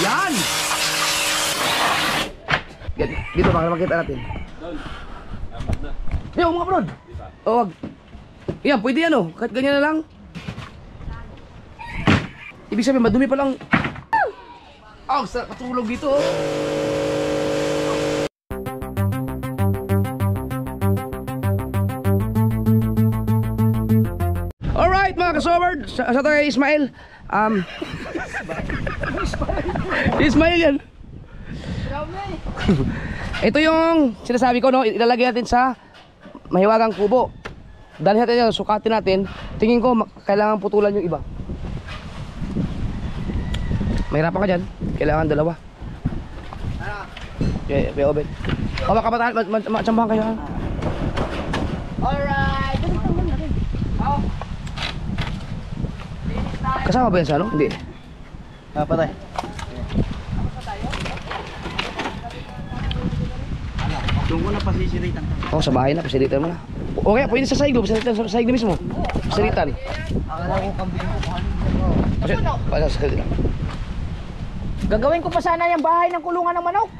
Yan! Dito baka makita natin. Yo, mga bro. Oh, wag. Yan, pwede yan oh. Kahit ganyan na lang. Ibig sabihin, madumi pa lang. Oh, sa patulog dito oh. Alright mga kasobard, sa tayo Ismail. Ismail yan. Ito yung sinasabi ko no, ilalagay natin sa mahiwagang kubo. Dahil natin yan, sukatin natin. Tingin ko kailangan putulan yung iba. Mahirapan ka dyan, kailangan dalawa. Okay, Obed. O mga kabataan, matsambahan kayo ha. Alright. Kasama ba yan sa ano? Hindi. Patay. Doon ko na pasisiritan. Oh, sa bahay na, pasilitan mo na. Okay, pwede sa saig, pasilitan sa saig na mismo. Pasilitan. Akala ko kambing ko. Pasilitan. Gagawin ko pa sana yung bahay ng kulungan ng manok.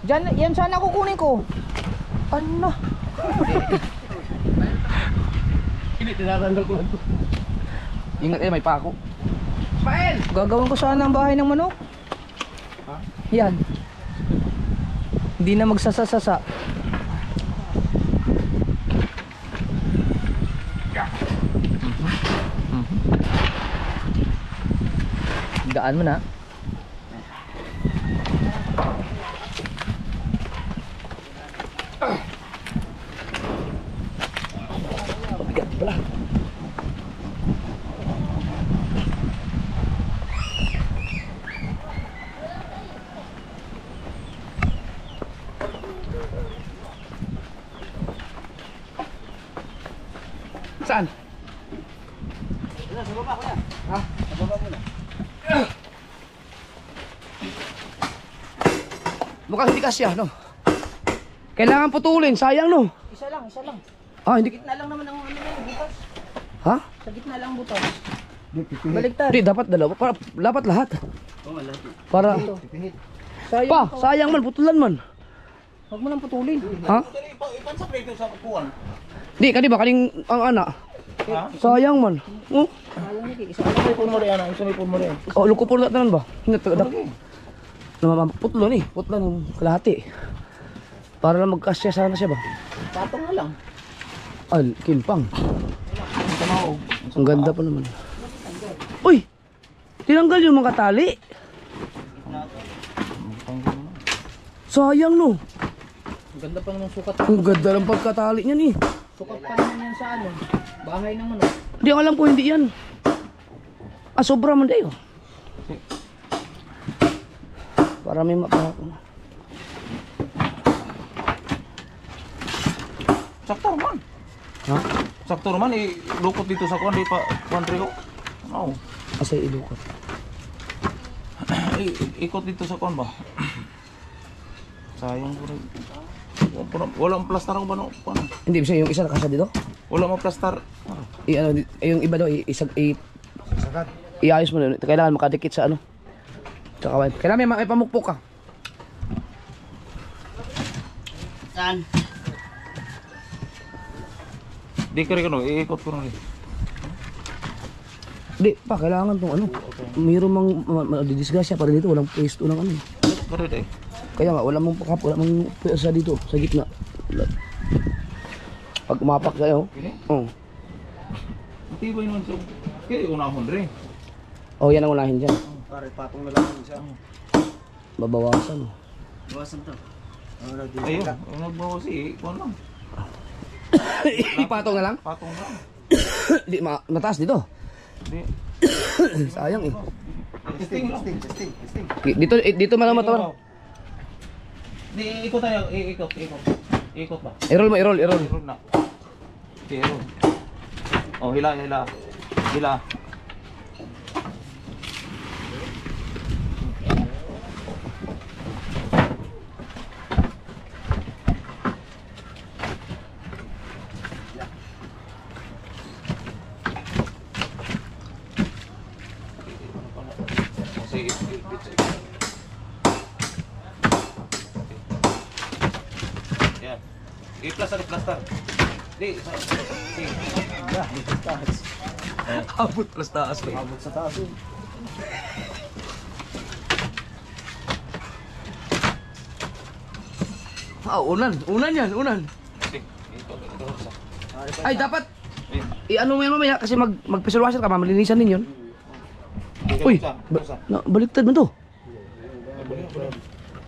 Diyan, yan sana kukunin ko. Ano? Hindi, tinatanggal ko lang to. Ingat may pako. Ismael! Gagawin ko sana ang bahay ng manok. Ha? Yan. Hindi na magsasasasa. Daan mo na. Bigat pala. Saan? Sa baba ko na. Ha? Sa baba mo na. Mukhang hindi kasya, no? Kailangan putulin, sayang, no? Isa lang, isa lang. Ah, Sa hindi. gitna lang naman ang ano na butas. Ha? Sa gitna lang butas. Baliktad. Hindi, dapat dalawa. Dapat lahat. Oo, malaki. Para. Pipihit. Sayang Pa, to. sayang man, putulan man. Huwag mo nang putulin. Ha? Ipansap rito sa kuwan. Di, kani ba? Kaning ang anak. Ha? Sayang man. Oh, Sayang niki. Isa Isa may pun mo rin, ano? Isa may pun mo rin. oh luko po natin ba? Hingat ka. Putlo ni, putlo ng kalahati. Para lang magkasya sana siya ba? Patong na lang. Ay, kilpang. Ang tamaw. Ang ganda pa naman. Uy! Tinanggal yung mga tali. Sayang no. Ang ganda pa naman sukat. Ang ganda ng pagkatali niya ni. Sukat pa naman yan sa ano. Bahay ng manok. Hindi ko alam kung hindi yan. Ah, sobra man dayo. Para may mapahapon. Sakto man. Ha? Sakto naman, ilukot dito sa kuwan, di pa country ko. Oo. Asay ilukot. Ikot dito sa kuwan ba? Sayang ko rin. Walang plaster ako ba no? Paano? Hindi, bisa yung isa nakasa dito. Wala mo plaster. Ano, yung iba daw, iayos mo na. Kailangan makadikit sa ano. Sa kawan. Kailangan may pamukpok ka. Saan? Di ka rin ano, iikot ko rin. Hindi, pa, kailangan tong ano. Mayroon mang disgrasya para dito. Walang pwesto ng ano. Karit eh. Kaya nga, wala mong pakap, wala mong pwersa dito, sa gitna. Pag umapak sa'yo, Kini? oh. Matibay naman siya. Kaya unahon rin. Oh, yan ang unahin dyan. Pare, patong na lang isa. Babawasan. Bawasan to. Ayun, nagbawas kuwan lang. Ipatong na lang? Patong lang. Di, mataas dito. Di. Sayang eh. Testing. Dito man ang matawan. Di, ikot tayo. Ikot ba? I-roll mo, i-roll. Irol na. Okay, irol. Oh, hila. Hila. Sige. Yan. I-plaster, i-plaster. Di, sige. Yeah, dito taas. Abot plus taas ko. Abot sa taas yun. Unan. Unan yan, unan. Sige. Ito. Sa. Ay, dapat Eh, i-ano mo yan mamaya kasi mag-pressure washer ka, mamalinisan ninyo. Uy, baliktad mo to.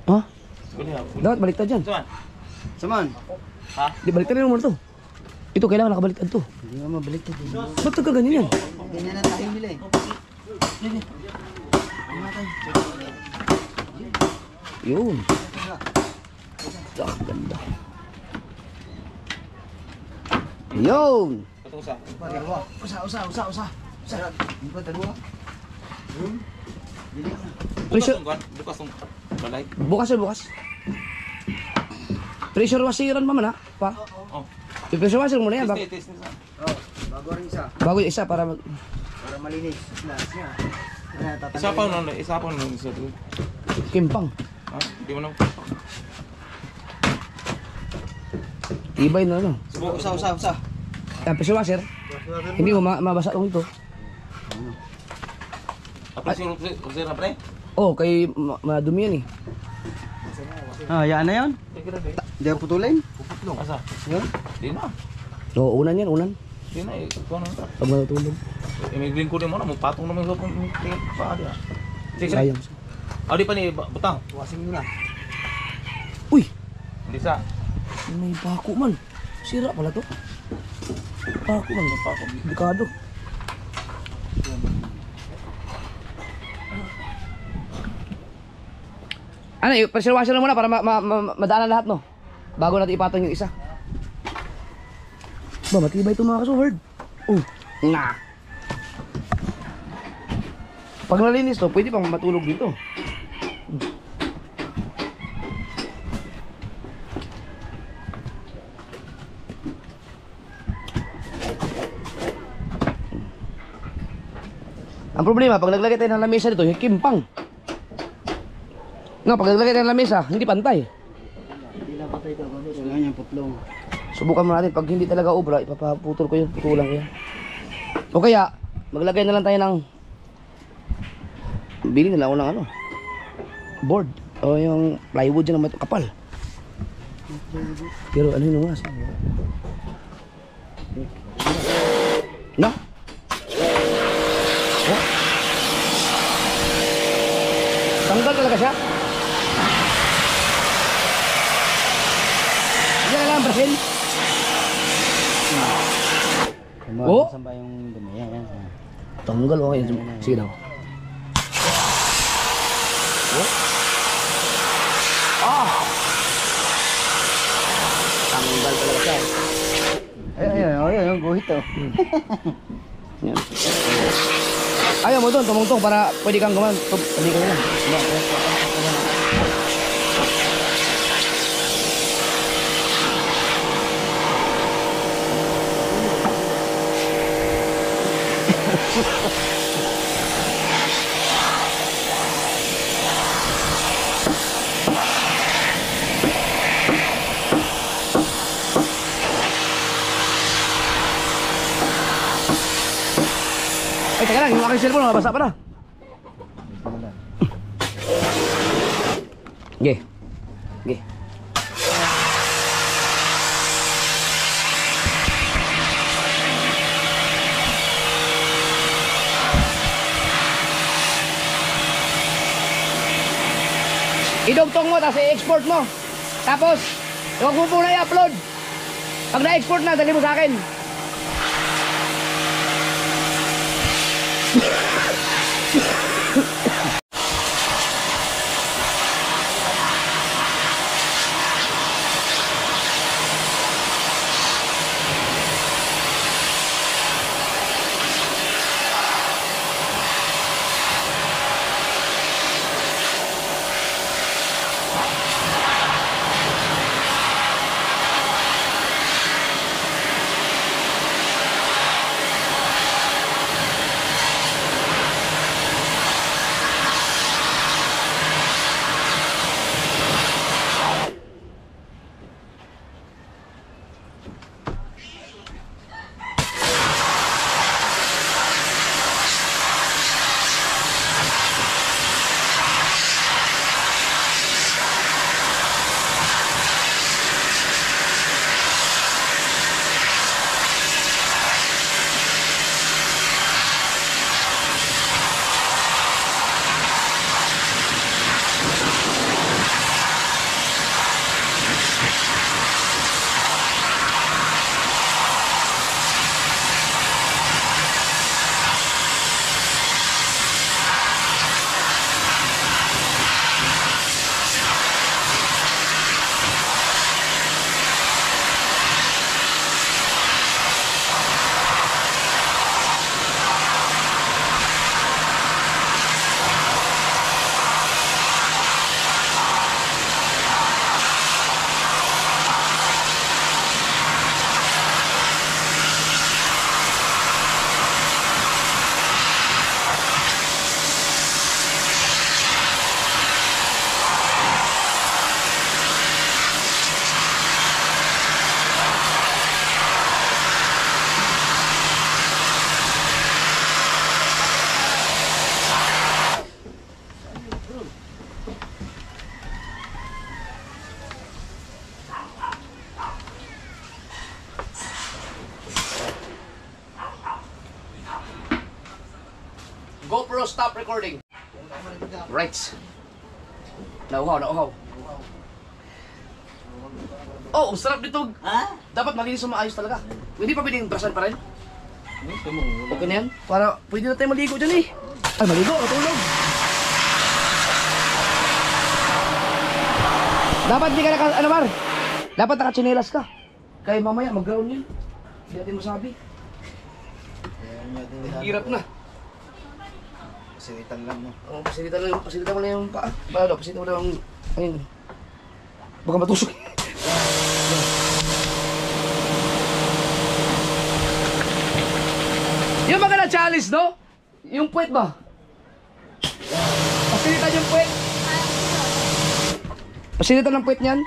Ha? Dapat baliktad yan. Saan? Saman? Ha? Di baliktad rin mo to. Ito, kailangan nakabaliktad to. Hindi nga mabaliktad yun. Ba't ka ganyan yan? Ganyan na tayo nila eh. Yun. Ah, ganda. Yun. Ito sa. Dalawa. Usa. Hindi ba dalawa? Pressure, Bukas ng balay. bukas. Pressure washeran pa man ha? Pa? Oh. I-pressure washer muna yan. Test. Oh, bago rin isa. Bago yung isa para Para malinis. Isa pa nun, isa to. kimpang. Ha? Di mo na. Ibay na ano. Usa. Yan, pressure washer. Hindi mo mabasa lang ito. Apa sih urusan apa nih? Oh, kay madumi yan eh. Ah, yan na yun? Hindi ako putulin? Asa? Yun? Di na. Oo, unan yan, unan. Di na. Ito na. Pag matutulog. May green ko din mo na. Mupatong naman sa tingin pa dia. Sige. Sayang. Oh, di pa ni butang. Wasing mo na. Uy! Di sa. May bako man. Sira pala to. Bako man. Bako. Delikado. Ano, pressure washer na muna para madaanan lahat, no? Bago natin ipatong yung isa. Ba, matibay ito mga kasuhard. Nga. Pag nalinis to, pwede pang matulog dito. Ang problema, pag naglagay tayo ng lamesa dito, kimpang. No, pag naglagay tayo ng lamesa, hindi pantay. Hindi lang patay ka. Kailangan yung putlong. Subukan mo natin, pag hindi talaga obra, ipapaputol ko yun, putulan ko yan. O kaya, maglagay na lang tayo ng bili na lang ako ng ano, board. O yung plywood dyan na kapal. Pero ano yun nga? No? Oh? Tanggal talaga siya? Yan lang, Brazil. Oh? Saan ba yung dumi? Yan. Tanggal, okay. Sige daw. Oh? Ah! Tanggal talaga siya. Ayun, guhit to. Yan. Ayaw mo doon, tumungtong para pwede kang gumawa. Pwede ka lang. Ay, teka lang, yung aking cellphone, mabasa pa na. Ge. Idugtong mo, tapos i-export mo. Tapos, huwag mo muna i-upload. Pag na-export na, dali mo sa akin. stop recording. Right. Nauhaw. Oh, sarap dito. Ha? Dapat malinis na maayos talaga. Hindi pa pwedeng brasan pa rin. Okay na yan. Para pwede na tayo maligo dyan eh. Ay, maligo. Matulog. Dapat di ka ano Mar? Dapat nakachinelas ka. Kaya mamaya mag-ground yun. Hindi natin masabi. Hirap na. Pasilitan lang, no? Oh, pasilitan mo na yung paa. Balo, pasilitan mo na yung... Ayun. Baka matusok. Yung mga na-challenge, no? Yung puwet ba? Pasilitan yung puwet. Pasilitan ng puwet niyan.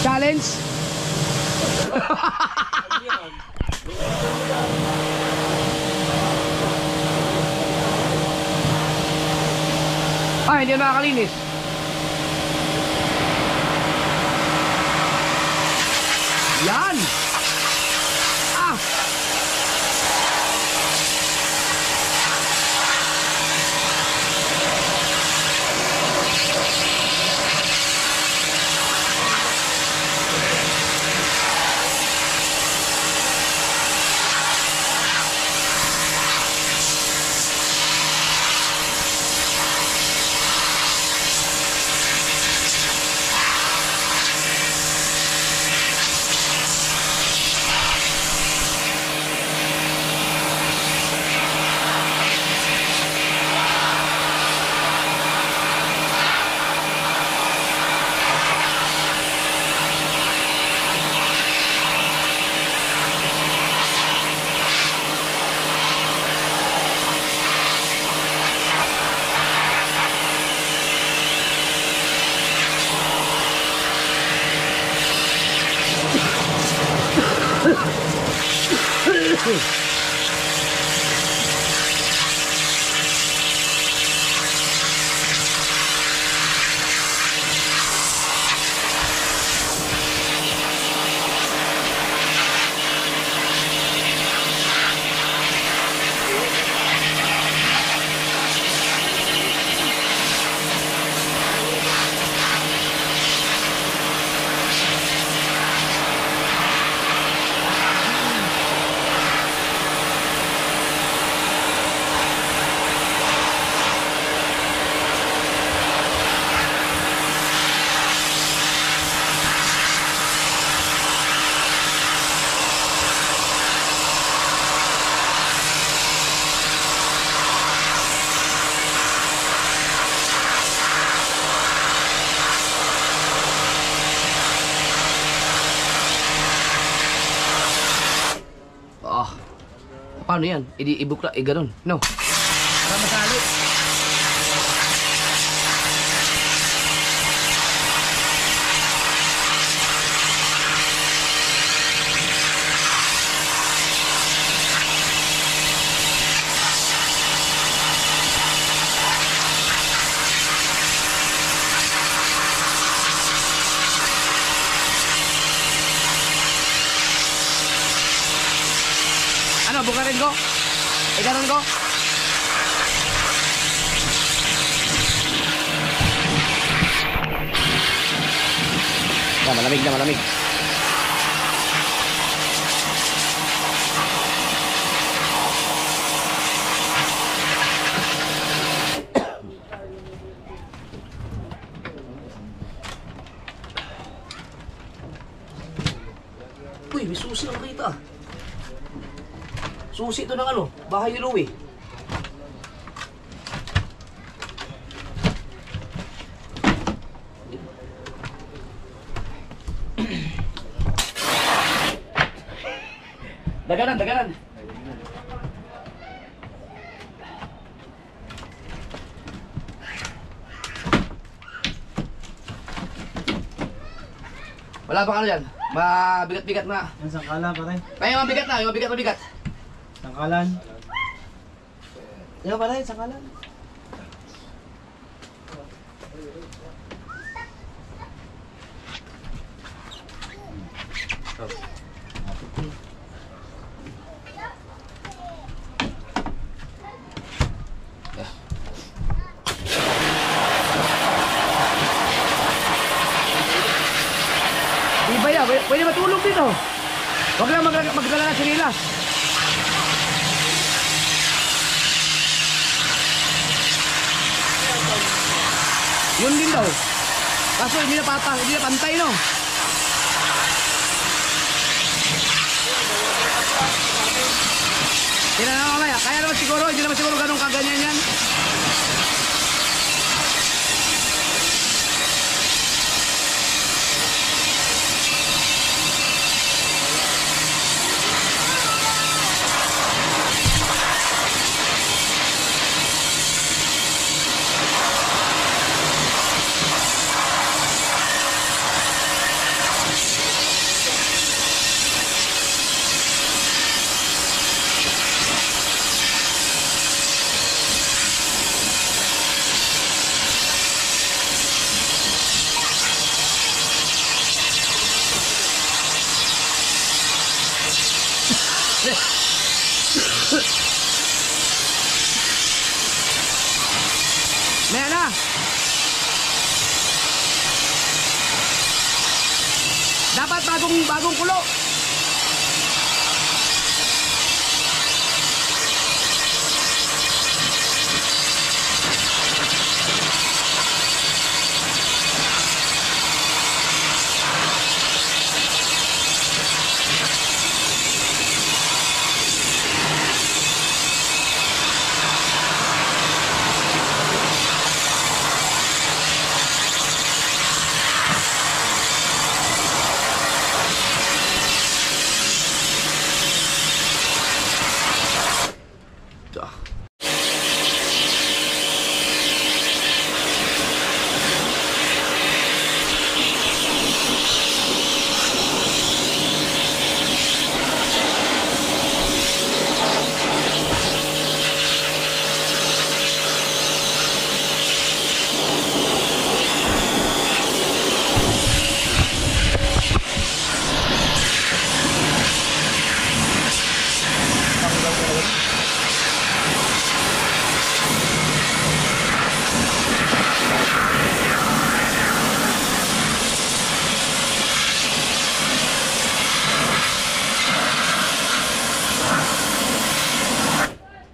Challenge. Ah, hindi na nakakalinis. Yan! Ah! Paano yan? Ibukla, ganun. No. Para masali. Ano, bukarin ko? Ganun ko? Malamig na, malamig. Uy, may susi na makita. Susi ito ng ano, bahay ni Louie. Daganan. Wala bang ano yan? Mabigat-bigat na. Yung sangkalan pa rin. Kaya mabigat na, yung mabigat. Sangkalan. Yung pa rin, sangkalan. Pwede matulog dito. Huwag lang magdala ng sinilas. Yun din daw. Kaso hindi na pantay, no? Tingnan na mamaya. Kaya naman siguro, hindi naman siguro ganun kaganyan yan. Maya na. Dapat bagong kulo.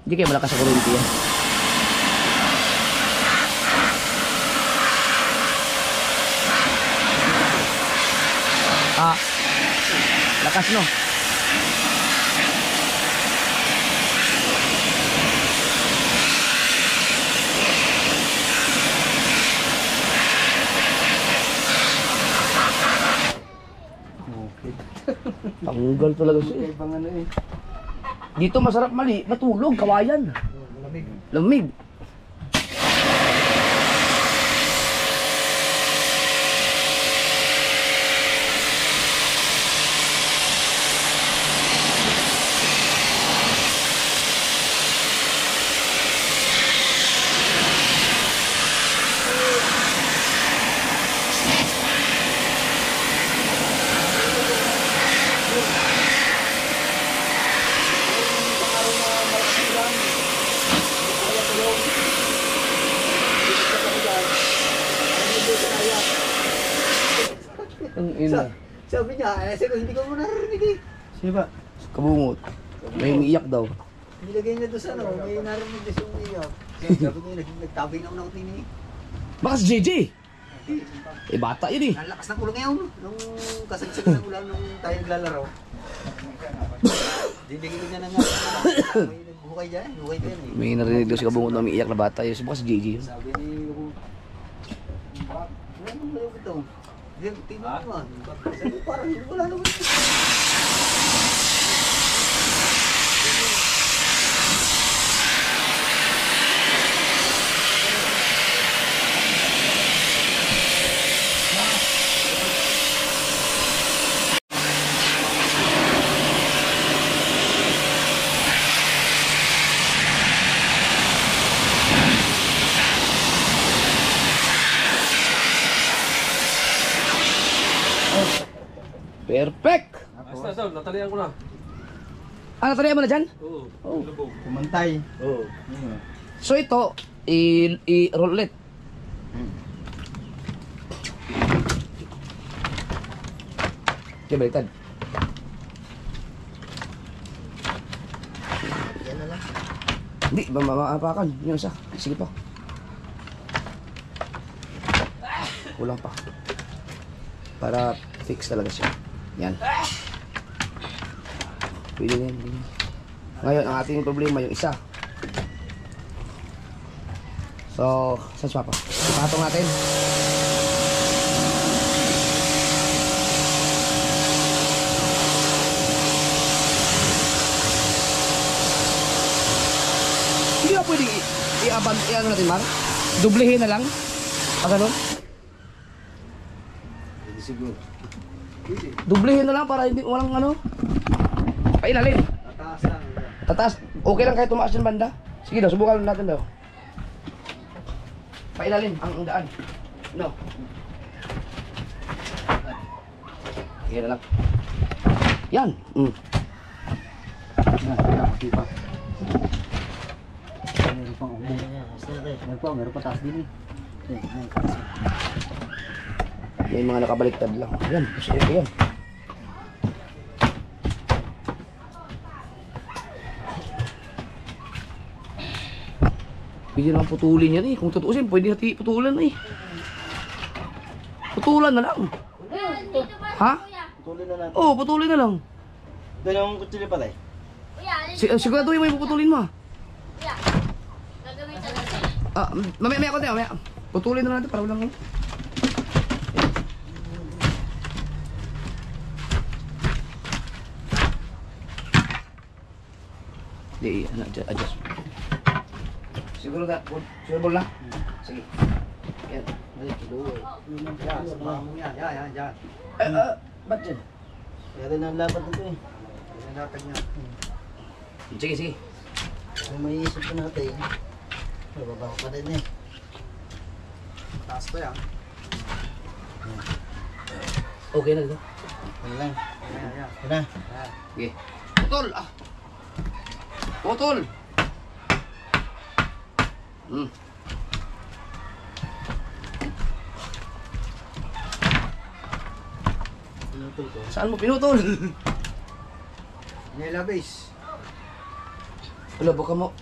Hindi kayo malakas sa kuryente yan. Ah, lakas no. Tanggal talaga siya. Ibang ano eh. Dito masarap matulog, kawayan. Lamig. Ang ina. Sabi niya, hindi ko mo narinig eh. Sino ba? Kabungot. May umiiyak daw. Nilagay niya doon sa ano, may narinig doon yung iyak. Sabi niya, nagtabing ako ng tinig. Baka si JJ. Eh bata yun eh. Nalakas ng ulo ngayon. Nung kasagsagan ng ulan nung tayo naglalaro. Dinigil niya na nga. May naghukay dyan. Hukay dyan eh. May narinig daw si Kabungot na umiiyak na bata. Yun, baka si JJ yun. Sabi ni ano ba yung ito? Tingnan mo naman. Sabi parang wala naman. Perfect! Basta daw, natalian ko na. Ah, natalian mo na dyan? Oo. Oh. Kumantay. Oo. So ito, i-roll ulit. Okay, baliktad. Yan na lang. Hindi, maapakan. Yung isa. Sige pa. Kulang pa. Para fix talaga siya. Yan. Pwede na yan. Pwede. Ngayon, ang ating problema yung isa. So, saan siya pa? Patong natin. Hindi ka pwede i-ano natin, Mar? Dublehin na lang? Ganun? Hindi siguro. Dublehin na lang para hindi walang ano. Pailalim. Tataas lang. Tataas. Okay lang kahit tumaas yung banda. Sige daw, subukan natin daw. Pailalim ang daan. No. Sige na lang. Yan. Meron pang umbong. Meron pa taas din eh. May mga nakabaliktad lang. Yan. Sige yan. Pwede naman putulin yan eh. Kung tutuusin, pwede natin putulan eh. Putulan na lang. Ha? Tuloy na natin. Oo, putulin na lang. Doon yung kutsilyo pa tayo. Siguraduhin mo yung puputulin mo. Kuya, gagamitan natin. Mamaya ko tayo, mamaya. Putulin na natin para walang. Di, adjust. Siguro na, siguro na. Sige. Yan. Yan, sa mga mo yan. Yan. Ba't dyan? Kaya rin ang lapat nito eh. Yan natin yan. Sige. Kung may isip pa natin, bababa ko pa rin eh. Taas pa yan. Okay na dito. Ano lang. Yan. Yan na. Sige. Putol! Putol! Pinutol ko. Saan mo pinutol? Nilabis. Wala, buka mo.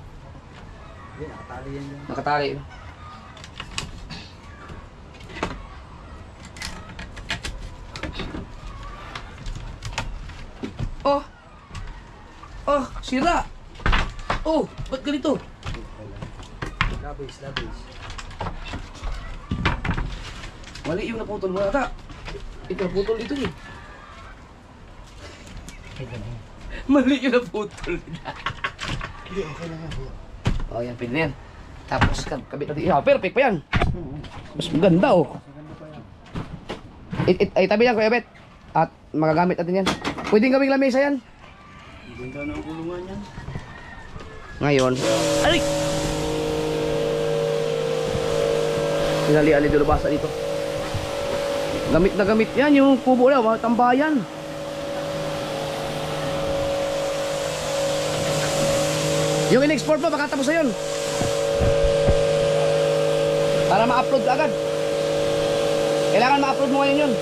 Hindi, nakatali yan yan. Nakatali. Oh, sira. Oh, ba't ganito? Labis. Mali yung naputol mo ata. Ito, naputol dito eh. Mali yung naputol. Hindi, okay lang yan. Oh, yan, pwede na yan. Tapos, kabit natin. Yeah, perfect pa yan. Mas maganda oh. Ay, tabi yan, Kuya Bet. At magagamit natin yan. Pwedeng gawing lamesa yan. Ganda ng gulungan yan. Ngayon, ay! Sinali-ali dito basa dito. Gamit na gamit yan, yung kubo na, mga tambayan. Yung in-export mo, baka tapos na yun. Para ma-upload agad. Kailangan ma-upload mo ngayon yun.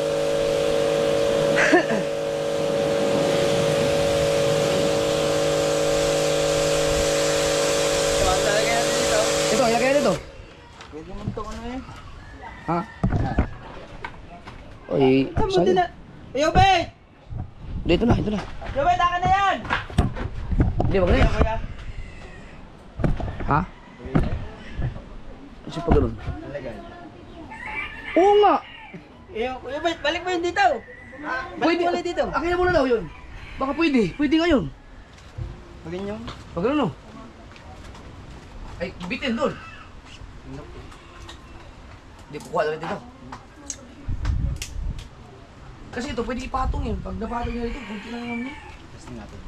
Ito, ilagay na dito. Pwede mo ito ano eh. Ha? Oy, saan? Yobet! Dito na, ito na. Yobet, akin na yan! Hindi, wag na yan. Kuya. Ha? Kasi pa ganun. Nalagay. Oo nga! Yobet, balik mo yun dito! Balik mo ulit dito! Akin na muna daw yun. Baka pwede. Pwede ngayon. Pagin yung... Pag ano no? Ay, bitin doon. Hindi ko kuha ulit dito. Kasi ito, pwede ipatong yun. Pag napatong nyo dito, kunti lang naman yun. Testing natin.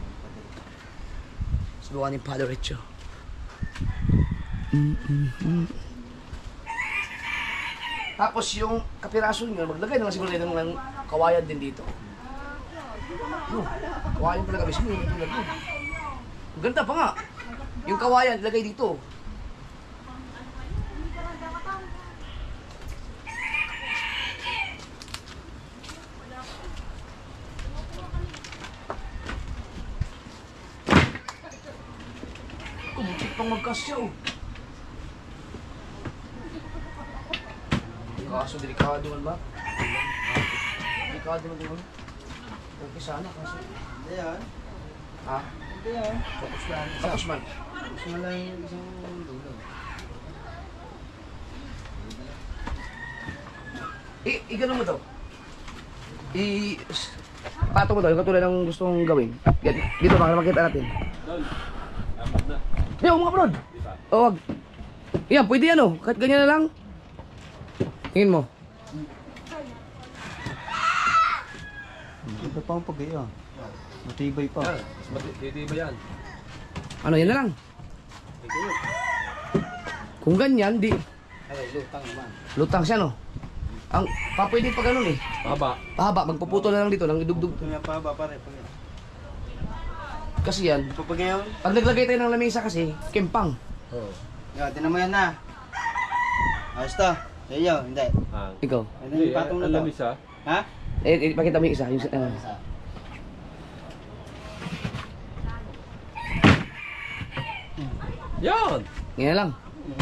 Subukan ni Father Richo. Tapos yung kapiraso nyo, maglagay na lang siguro nito ng kawayan din dito. No, kawayan talaga mismo yung tulad mo. Ang ganda pa nga. Yung kawayan, ilagay dito. Malakas siya oh. Kaso delikado man ba? Delikado man din. Okay sana kaso. Hindi yan. Ha? Hindi yan. Tapos lang. Tapos man. Tapos na lang yung isang dulo. I-gano mo to? Pato mo to, yung katulad ng gusto mong gawin. Dito para makita natin. Yo, mga brod! O, wag. Yan, pwede yan oh. Kahit ganyan na lang. Tingin mo. Ito pa ang pag-iya. Matibay pa. Matitibay yan. Ano, yan na lang. Kung ganyan, di. Ay, lutang naman. Lutang siya, no? Ang, pwede pa ganun eh. Baba. Pahaba, magpuputo na lang dito, nang idugdug. Ito nga pa ba pare? Pag Kasi yan, yan. pag naglagay tayo ng lamesa kasi, kempang. Oo. Yan, tinan mo yan na. Ayos to. Sa iyo, hindi. Ikaw. Ano yung patong na to? Ha? Pakita mo yung isa. Yung, Yan! Yan lang.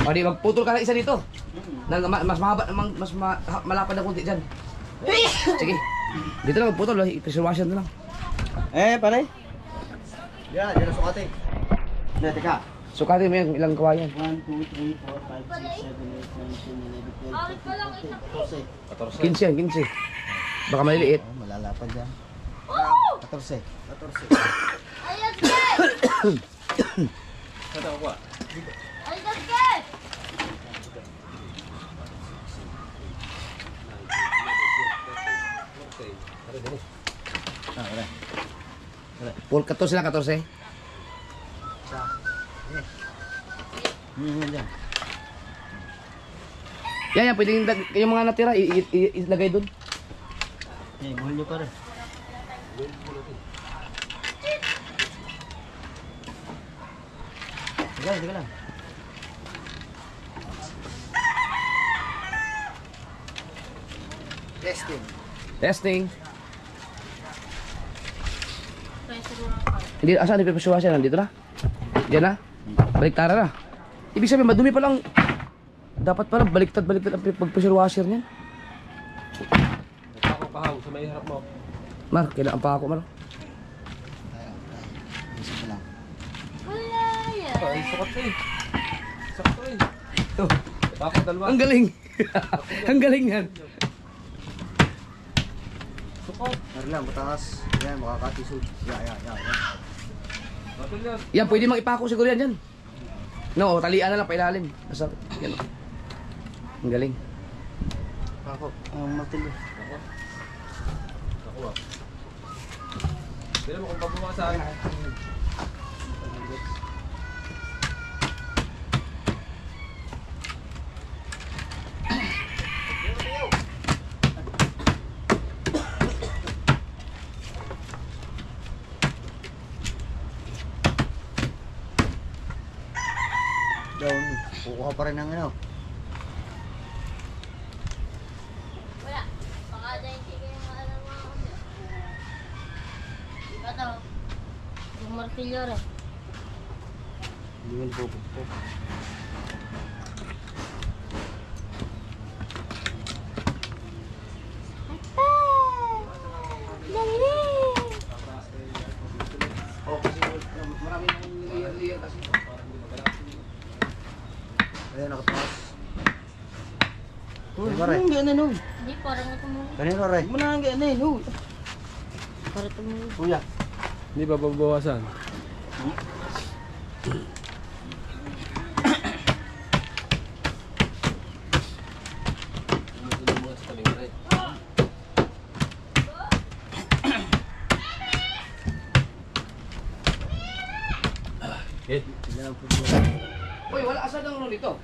O di, magputol ka na isa dito. Mas mahaba, malapad na kunti dyan. Sige. Dito lang magputol, pressure washer na lang. Pare. Yan, yan ang sukatin. Hindi, teka. Sukatin mo yan, ilang kawayan. 1, 2, 3, 4, 5, 6, 7, 8, 9, 10, 11, 12, 13, 14. 15 yan, 15. Baka maliliit. Oh, malalapad yan. 14. 14. Ayos, guys! Saan ako ba? Ayos, guys! Ah, wala. Full 14 lang, 14. Yan. Yan, pwedeng yung mga natira, ilagay doon. Buhol nyo pare. Teka lang. Testing. Pressure lang pa. Hindi, asan? Hindi pressure washer, nandito na? Diyan na? Baliktara na. Ibig sabihin, madumi pa lang. Dapat pala baliktad ang pag-pressure washer niyan. Ako pahaw sa may harap mo. Mar, kailangan pa ako, Mar. Wala yan. Ay, sakat eh. Sakat eh. Ito. Bakit dalawa? Ang galing. Ang galing yan. Sakat. Meron lang, mataas. Yan, makakatisod. Yan. Bakit yan? Yan, pwede mag-ipako siguro yan dyan. No, talian na lang, pailalim. Nasa, yan. Ang galing. Ako, ang martilyo. Ako ah. Hindi mo kung pabumasan. Down, kukuha pa rin ng ano. Wala. Baka dahil hindi kayo maalam mga kami. Ito. Yung martilyo rin. Hindi mo nipupukpuk. Oh, kasi marami nang layer kasi. Ayan, nakataas. Uy, pare. ano ang no? Hindi, parang ito mo. Kanino, Ray? Mo na ang ganun, no? Parang ito mo. Kuya. Hindi ba babawasan? Uy, wala asad ang ano dito.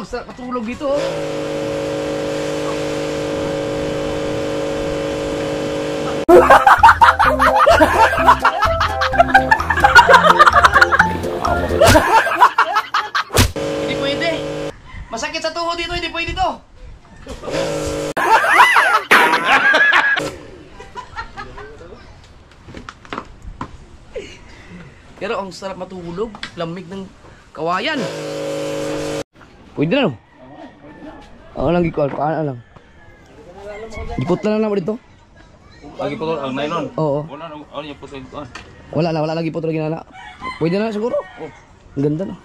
Ang sarap matulog dito. Oh. Hindi pwede. Masakit sa tuhod dito, hindi pwede to. Pero ang sarap matulog, lamig ng kawayan. Pwede na no? Ako lang gikuan, paano lang. Ipot lang naman dito. Lagi po ang nylon. Oo. Wala na, ano yung puto ito. Wala lagi po lagi na. Pwede na siguro. Oh, ang ganda na.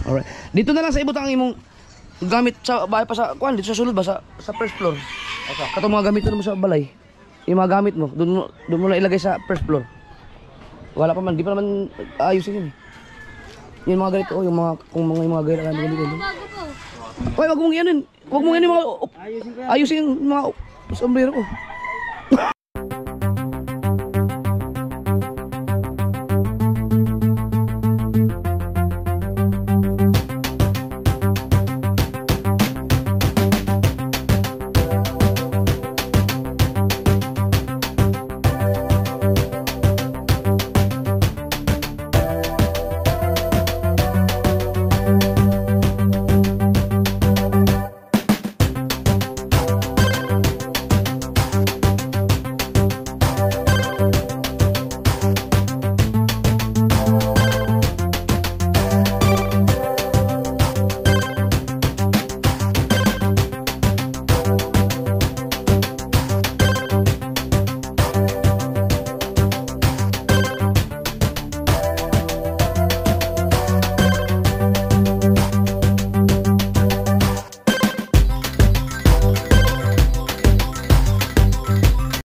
Alright. Dito na lang sa ibot ang imong gamit sa bahay pa sa kuan dito sa sulod ba sa first floor. Katong mga gamit mo sa balay. Yung mga gamit mo, doon mo na ilagay sa first floor. Wala pa man, di pa naman ayusin yun. Yung mga ganito, oh, yung mga ganito. Bago po. Hoy, wag mong yan. Wag mong yan yung mga ayusin yung mga sombrero ko.